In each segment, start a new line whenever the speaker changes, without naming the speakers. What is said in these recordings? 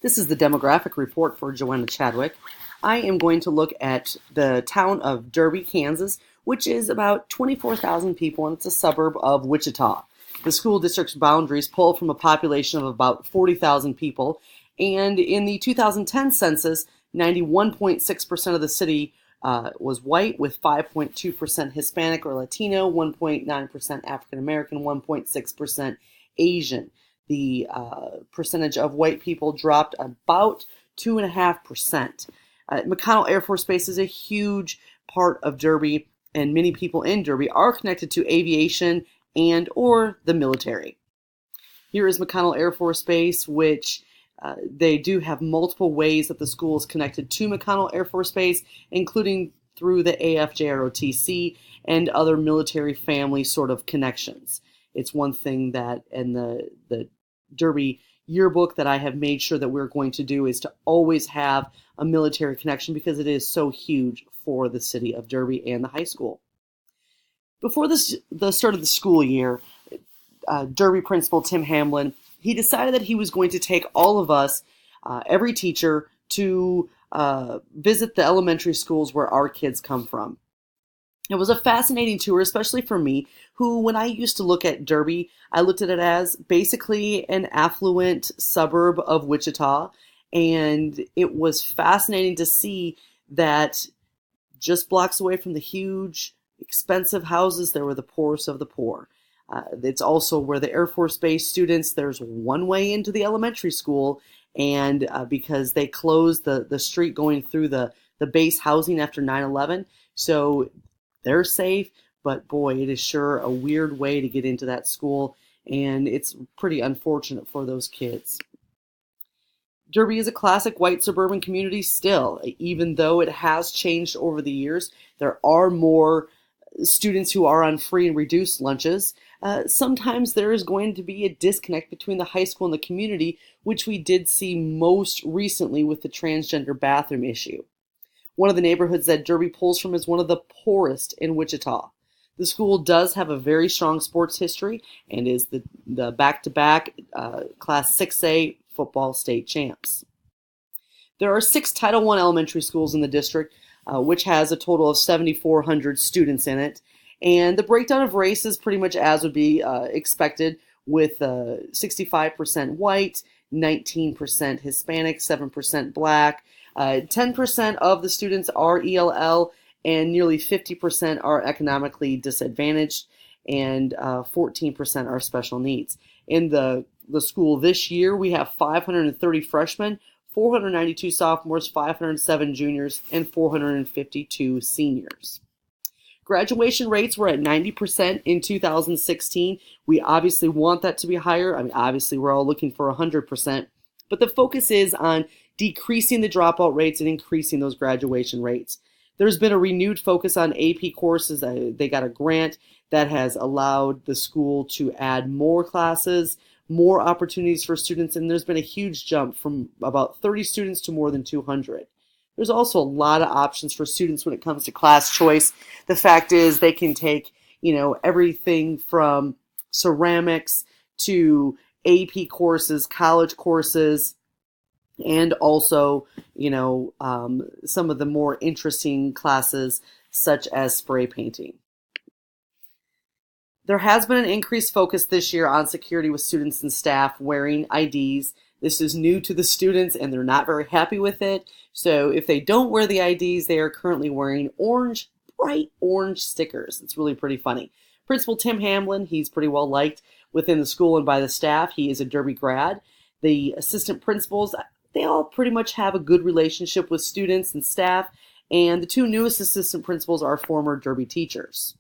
This is the demographic report for Joanna Chadwick. I am going to look at the town of Derby, Kansas, which is about 24,000 people, and it's a suburb of Wichita. The school district's boundaries pull from a population of about 40,000 people, and in the 2010 census, 91.6% of the city was white, with 5.2% Hispanic or Latino, 1.9% African American, 1.6% Asian. The percentage of white people dropped about 2.5%. McConnell Air Force Base is a huge part of Derby, and many people in Derby are connected to aviation and or the military. Here is McConnell Air Force Base, which they do have multiple ways that the school is connected to McConnell Air Force Base, including through the AFJROTC and other military family sort of connections. It's one thing that in the Derby yearbook that I have made sure that we're going to do is to always have a military connection because it is so huge for the city of Derby and the high school. Before the start of the school year, Derby principal Tim Hamlin, he decided that he was going to take all of us, every teacher, to visit the elementary schools where our kids come from. It was a fascinating tour, especially for me, who, when I used to look at Derby, I looked at it as basically an affluent suburb of Wichita, and it was fascinating to see that just blocks away from the huge, expensive houses, there were the poorest of the poor. It's also where the Air Force Base students, there's one way into the elementary school, and because they closed the street going through the base housing after 9/11, so they're safe, but boy, it is sure a weird way to get into that school, and it's pretty unfortunate for those kids. Derby is a classic white suburban community still, even though it has changed over the years. There are more students who are on free and reduced lunches. Sometimes there is going to be a disconnect between the high school and the community, which we did see most recently with the transgender bathroom issue. One of the neighborhoods that Derby pulls from is one of the poorest in Wichita. The school does have a very strong sports history and is the back-to-back Class 6A football state champs. There are 6 Title I elementary schools in the district, which has a total of 7,400 students in it. And the breakdown of race is pretty much as would be expected, with 65% white, 19% Hispanic, 7% black. 10% of the students are ELL, and nearly 50% are economically disadvantaged, and 14% are special needs. In the school this year, we have 530 freshmen, 492 sophomores, 507 juniors, and 452 seniors. Graduation rates were at 90% in 2016. We obviously want that to be higher. I mean, obviously, we're all looking for 100%, but the focus is on decreasing the dropout rates and increasing those graduation rates. There's been a renewed focus on AP courses. They got a grant that has allowed the school to add more classes, more opportunities for students, and there's been a huge jump from about 30 students to more than 200. There's also a lot of options for students when it comes to class choice. The fact is they can take, everything from ceramics to AP courses, college courses, and also, some of the more interesting classes such as spray painting. There has been an increased focus this year on security with students and staff wearing IDs. This is new to the students and they're not very happy with it. So if they don't wear the IDs, they are currently wearing bright orange stickers. It's really pretty funny. Principal Tim Hamlin, he's pretty well liked within the school and by the staff. He is a Derby grad. The assistant principals, they all pretty much have a good relationship with students and staff. And the 2 newest assistant principals are former Derby teachers.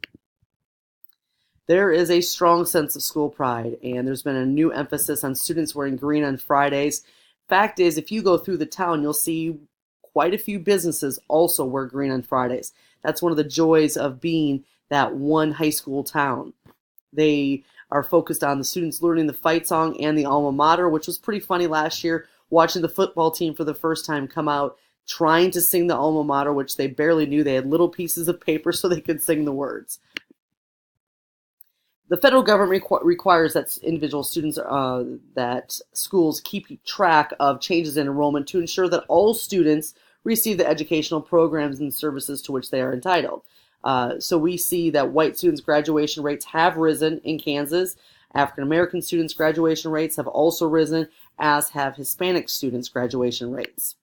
There is a strong sense of school pride, and there's been a new emphasis on students wearing green on Fridays. Fact is, if you go through the town, you'll see quite a few businesses also wear green on Fridays. That's one of the joys of being that one high school town. They are focused on the students learning the fight song and the alma mater, which was pretty funny last year, watching the football team for the first time come out, trying to sing the alma mater, which they barely knew. They had little pieces of paper so they could sing the words. The federal government requires that individual students, that schools keep track of changes in enrollment to ensure that all students receive the educational programs and services to which they are entitled. So we see that white students' graduation rates have risen in Kansas. African American students' graduation rates have also risen, as have Hispanic students' graduation rates.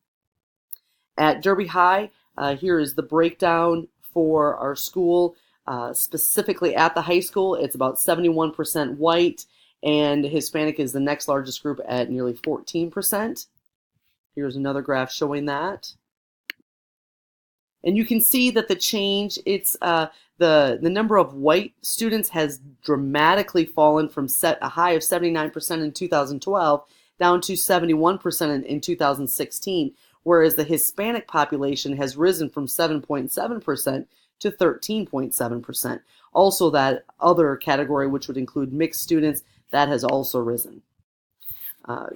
At Derby High, here is the breakdown for our school. Specifically at the high school, it's about 71% white, and Hispanic is the next largest group at nearly 14%. Here's another graph showing that. And you can see that the change, it's the number of white students has dramatically fallen from a high of 79% in 2012 down to 71% in 2016, whereas the Hispanic population has risen from 7.7% to 13.7%. Also, that other category, which would include mixed students, that has also risen.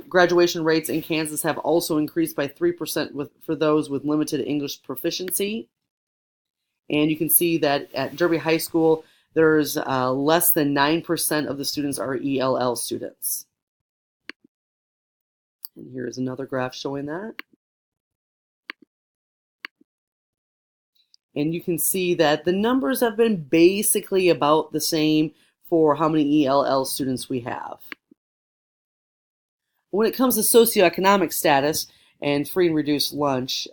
Graduation rates in Kansas have also increased by 3% for those with limited English proficiency. And you can see that at Derby High School, there's less than 9% of the students are ELL students. And here's another graph showing that. And you can see that the numbers have been basically about the same for how many ELL students we have. When it comes to socioeconomic status and free and reduced lunch,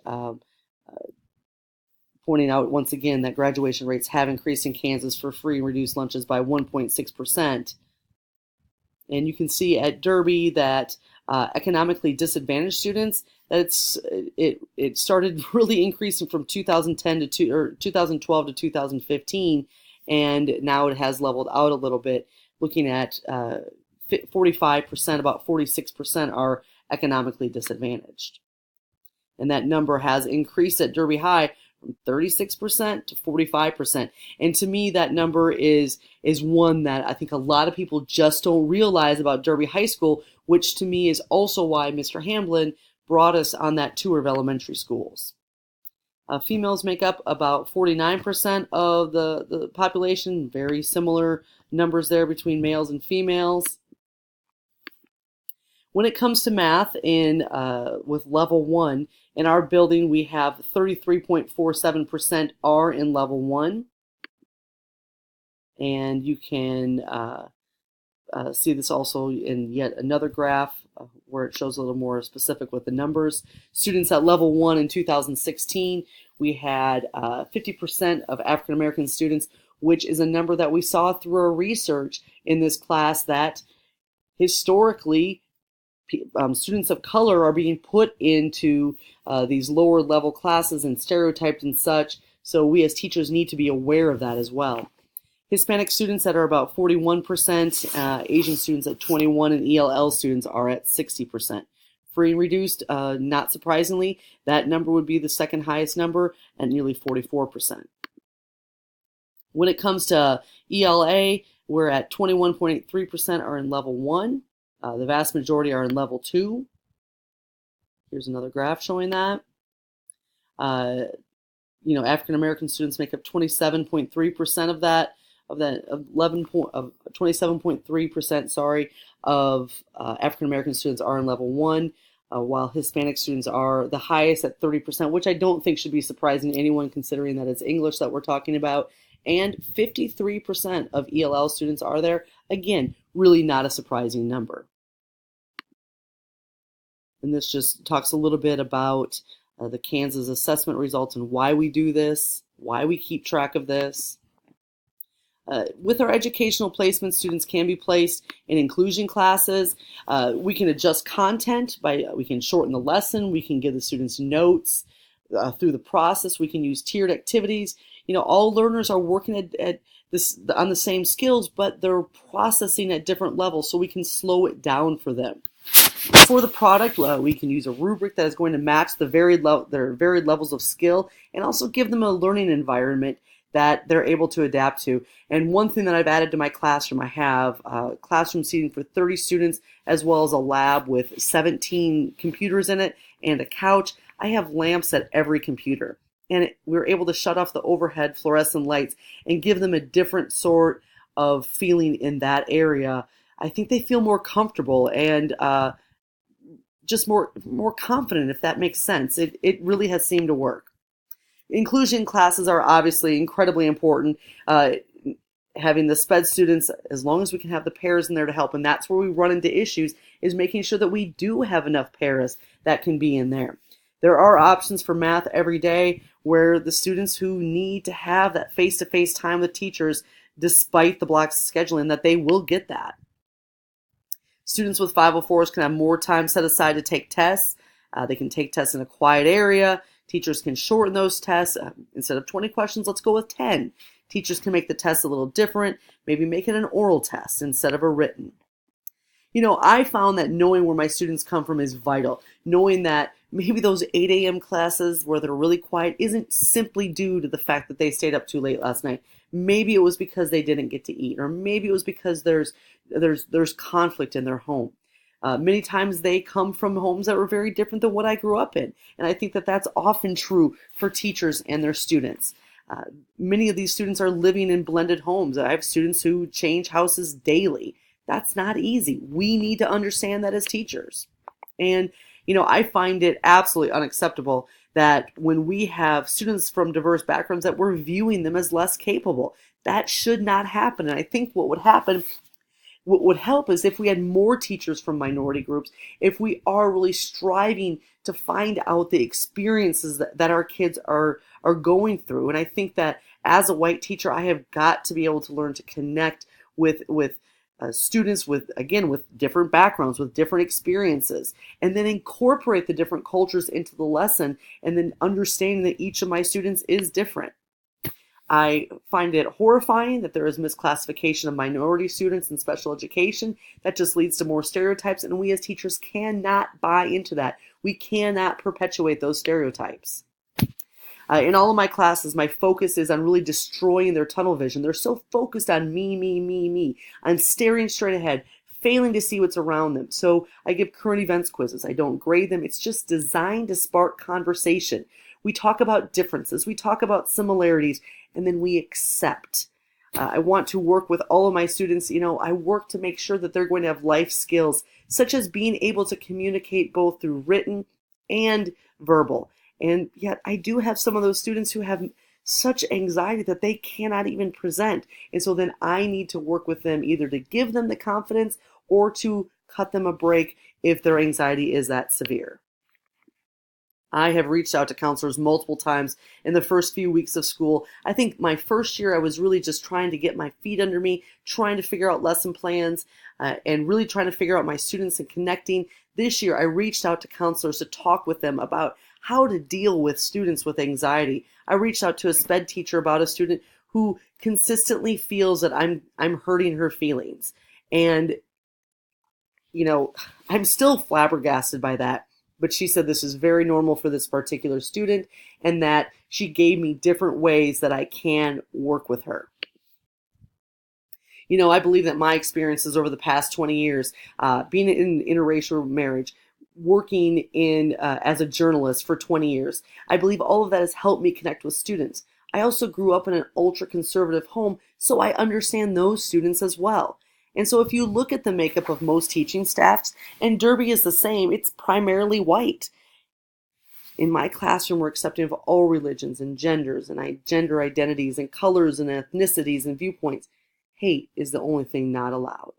pointing out once again that graduation rates have increased in Kansas for free and reduced lunches by 1.6%. And you can see at Derby that economically disadvantaged students, it started really increasing from 2012 to 2015, and now it has leveled out a little bit, looking at 45%, about 46% are economically disadvantaged. And that number has increased at Derby High from 36% to 45%. And to me, that number is one that I think a lot of people just don't realize about Derby High School, which to me is also why Mr. Hamblin brought us on that tour of elementary schools. Females make up about 49% of the population, very similar numbers there between males and females. When it comes to math with level 1, in our building we have 33.47% are in level 1. And you can see this also in yet another graph where it shows a little more specific with the numbers. Students at level 1 in 2016, we had 50% of African American students, which is a number that we saw through our research in this class, that historically students of color are being put into these lower level classes and stereotyped and such, so we as teachers need to be aware of that as well. Hispanic students that are about 41%, Asian students at 21%, and ELL students are at 60%. Free and reduced, not surprisingly, that number would be the second highest number at nearly 44%. When it comes to ELA, we're at 21.3% are in level 1. The vast majority are in level 2. Here's another graph showing that. African American students make up 27.3% of that. Of 27.3%, of African American students are in level 1, while Hispanic students are the highest at 30%, which I don't think should be surprising to anyone considering that it's English that we're talking about. And 53% of ELL students are there. Again, really not a surprising number. And this just talks a little bit about the Kansas assessment results and why we do this, why we keep track of this. With our educational placement, students can be placed in inclusion classes. We can adjust content we can shorten the lesson, we can give the students notes through the process, we can use tiered activities. All learners are working at this on the same skills, but they're processing at different levels, so we can slow it down for them. For the product, we can use a rubric that is going to match their varied levels of skill and also give them a learning environment that they're able to adapt to. And one thing that I've added to my classroom, I have classroom seating for 30 students, as well as a lab with 17 computers in it and a couch. I have lamps at every computer. And we're able to shut off the overhead fluorescent lights and give them a different sort of feeling in that area, I think they feel more comfortable and just more confident, if that makes sense. It really has seemed to work. Inclusion classes are obviously incredibly important. Having the SPED students, as long as we can have the pairs in there to help, and that's where we run into issues, is making sure that we do have enough pairs that can be in there. There are options for math every day where the students who need to have that face-to-face time with teachers, despite the block scheduling, that they will get that. Students with 504s can have more time set aside to take tests. They can take tests in a quiet area. Teachers can shorten those tests. Instead of 20 questions, let's go with 10. Teachers can make the test a little different, maybe make it an oral test instead of a written. You know, I found that knowing where my students come from is vital. Knowing that maybe those 8 a.m. classes where they're really quiet isn't simply due to the fact that they stayed up too late last night. Maybe it was because they didn't get to eat, or maybe it was because there's conflict in their home. Many times they come from homes that were very different than what I grew up in. And I think that that's often true for teachers and their students. Many of these students are living in blended homes. I have students who change houses daily. That's not easy. We need to understand that as teachers. And, you know, I find it absolutely unacceptable that when we have students from diverse backgrounds that we're viewing them as less capable. That should not happen. And I think what would help is if we had more teachers from minority groups, if we are really striving to find out the experiences that our kids are going through. And I think that as a white teacher, I have got to be able to learn to connect with students with different backgrounds, with different experiences, and then incorporate the different cultures into the lesson, and then understanding that each of my students is different. I find it horrifying that there is misclassification of minority students in special education. That just leads to more stereotypes, and we as teachers cannot buy into that. We cannot perpetuate those stereotypes. In all of my classes, my focus is on really destroying their tunnel vision. They're so focused on me, on staring straight ahead, failing to see what's around them. So I give current events quizzes. I don't grade them. It's just designed to spark conversation. We talk about differences. We talk about similarities, and then we accept. I want to work with all of my students. You know, I work to make sure that they're going to have life skills, such as being able to communicate both through written and verbal. And yet I do have some of those students who have such anxiety that they cannot even present. And so then I need to work with them either to give them the confidence or to cut them a break if their anxiety is that severe. I have reached out to counselors multiple times in the first few weeks of school. I think my first year I was really just trying to get my feet under me, trying to figure out lesson plans, and really trying to figure out my students and connecting. This year I reached out to counselors to talk with them about how to deal with students with anxiety. I reached out to a SPED teacher about a student who consistently feels that I'm hurting her feelings. And, you know, I'm still flabbergasted by that. But she said this is very normal for this particular student, and that she gave me different ways that I can work with her. You know, I believe that my experiences over the past 20 years, being in interracial marriage, working in as a journalist for 20 years, I believe all of that has helped me connect with students. I also grew up in an ultra-conservative home, so I understand those students as well. And so if you look at the makeup of most teaching staffs, and Derby is the same, it's primarily white. In my classroom, we're accepting of all religions and genders and gender identities and colors and ethnicities and viewpoints. Hate is the only thing not allowed.